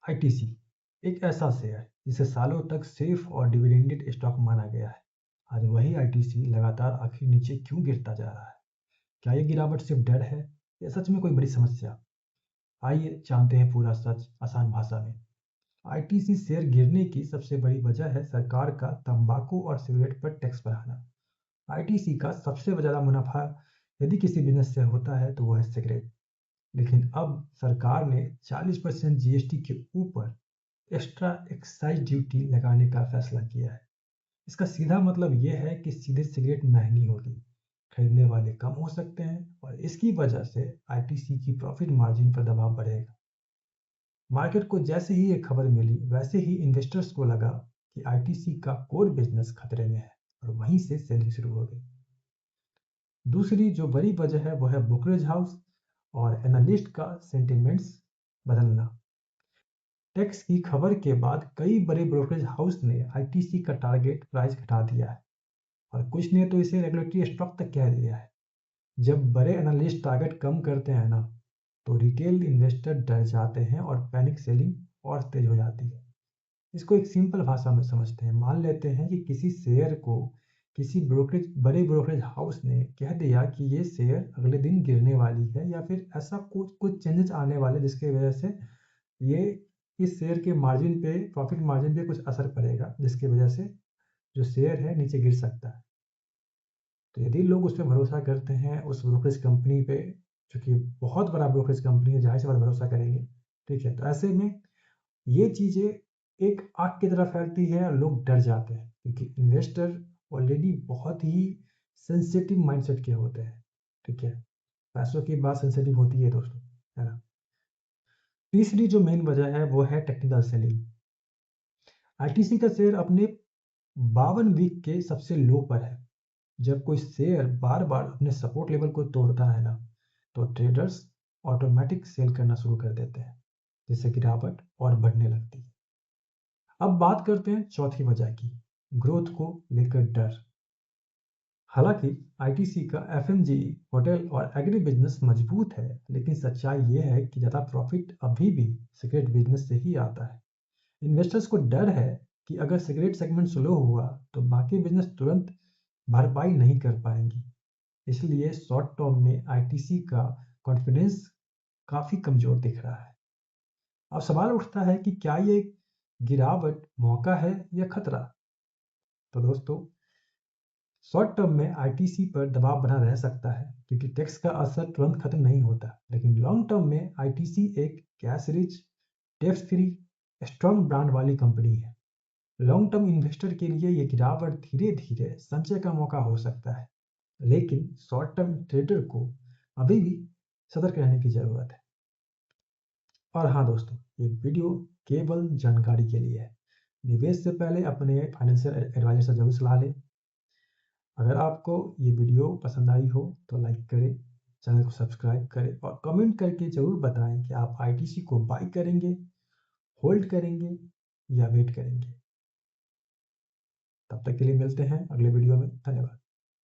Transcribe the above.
ITC एक ऐसा share जिसे सालों तक सेफ और डिविडेंडेड स्टॉक माना गया है। आज वही आईटीसी लगातार आखिर नीचे क्यों गिरता जा रहा है? क्या ये गिरावट सिर्फ डर है या सच में कोई बड़ी समस्या? आइए जानते हैं पूरा सच आसान भाषा में। आईटीसी शेयर गिरने की सबसे बड़ी वजह है सरकार का तंबाकू और सिगरेट पर टैक्स बढ़ाना। आईटीसी का सबसे ज़्यादा मुनाफा यदि किसी बिजनेस से होता है तो वो है सिगरेट। लेकिन अब सरकार ने 40% जीएसटी के ऊपर एक्स्ट्रा एक्साइज ड्यूटी लगाने का फैसला किया है। इसका सीधा मतलब यह है कि सीधे सिगरेट महंगी होगी, खरीदने वाले कम हो सकते हैं और इसकी वजह से आईटीसी की प्रॉफिट मार्जिन पर दबाव बढ़ेगा। मार्केट को जैसे ही ये खबर मिली वैसे ही इन्वेस्टर्स को लगा कि आईटीसी का कोर बिजनेस खतरे में है और वहीं से सेलिंग शुरू हो गई। दूसरी जो बड़ी वजह है वो है ब्रोकरेज हाउस और एनालिस्ट का सेंटिमेंट्स बदलना। टैक्स की खबर के बाद कई बड़े ब्रोकरेज हाउस ने आईटीसी का टारगेट प्राइस घटा दिया है और कुछ ने तो इसे रेगुलेटरी स्टॉक तक कह दिया है। जब बड़े एनालिस्ट टारगेट कम करते हैं ना, तो रिटेल इन्वेस्टर डर जाते हैं और पैनिक सेलिंग और तेज हो जाती है। इसको एक सिंपल भाषा में समझते हैं। मान लेते हैं कि किसी शेयर को किसी बड़े ब्रोकरेज हाउस ने कह दिया कि ये शेयर अगले दिन गिरने वाली है या फिर ऐसा कुछ कुछ चेंजेस आने वाले जिसकी वजह से ये इस शेयर के मार्जिन पे प्रॉफिट मार्जिन पे कुछ असर पड़ेगा, जिसकी वजह से जो शेयर है नीचे गिर सकता है। तो यदि लोग उस पर भरोसा करते हैं उस ब्रोकरेज कंपनी पे, जो कि बहुत बड़ा ब्रोकरेज कंपनी है, जाहिर सी बात भरोसा करेंगे। ठीक है, तो ऐसे में ये चीज़ें एक आग की तरह फैलती है और लोग डर जाते हैं क्योंकि इन्वेस्टर ऑलरेडी बहुत ही सेंसिटिव माइंडसेट के होते हैं। ठीक है, पैसों की बात सेंसिटिव होती है दोस्तों, है ना। तीसरी जो मेन वजह है वो है टेक्निकल सेलिंग। आईटीसी का शेयर अपने 52 वीक के सबसे लो पर है। जब कोई शेयर बार बार अपने सपोर्ट लेवल को तोड़ता है ना, तो ट्रेडर्स ऑटोमेटिक सेल करना शुरू कर देते हैं, जिससे गिरावट और बढ़ने लगती है। अब बात करते हैं चौथी वजह की, ग्रोथ को लेकर डर। हालांकि आईटीसी का एफएमजीई होटल और एग्री बिजनेस मजबूत है, लेकिन सच्चाई यह है कि ज़्यादा प्रॉफिट अभी भी सिगरेट बिजनेस से ही आता है। इन्वेस्टर्स को डर है कि अगर सिगरेट सेगमेंट स्लो हुआ तो बाकी बिजनेस तुरंत भरपाई नहीं कर पाएंगी। इसलिए शॉर्ट टर्म में आईटीसी का कॉन्फिडेंस काफ़ी कमज़ोर दिख रहा है। अब सवाल उठता है कि क्या ये गिरावट मौका है या खतरा? तो दोस्तों, शॉर्ट टर्म में आईटीसी पर दबाव बना रह सकता है क्योंकि टैक्स का असर तुरंत खत्म नहीं होता, लेकिन लॉन्ग टर्म में आईटीसी एक cash rich, tax free, strong brand वाली कंपनी है। लॉन्ग टर्म इन्वेस्टर के लिए ये गिरावट धीरे धीरे संचय का मौका हो सकता है, लेकिन शॉर्ट टर्म ट्रेडर को अभी भी सतर्क रहने की ज़रूरत है। और हाँ दोस्तों, ये वीडियो केवल जानकारी के लिए है। निवेश से पहले अपने फाइनेंशियल एडवाइजर से जरूर सलाह लें। अगर आपको ये वीडियो पसंद आई हो तो लाइक करें, चैनल को सब्सक्राइब करें और कमेंट करके ज़रूर बताएं कि आप आईटीसी को बाई करेंगे, होल्ड करेंगे या वेट करेंगे। तब तक के लिए मिलते हैं अगले वीडियो में। धन्यवाद।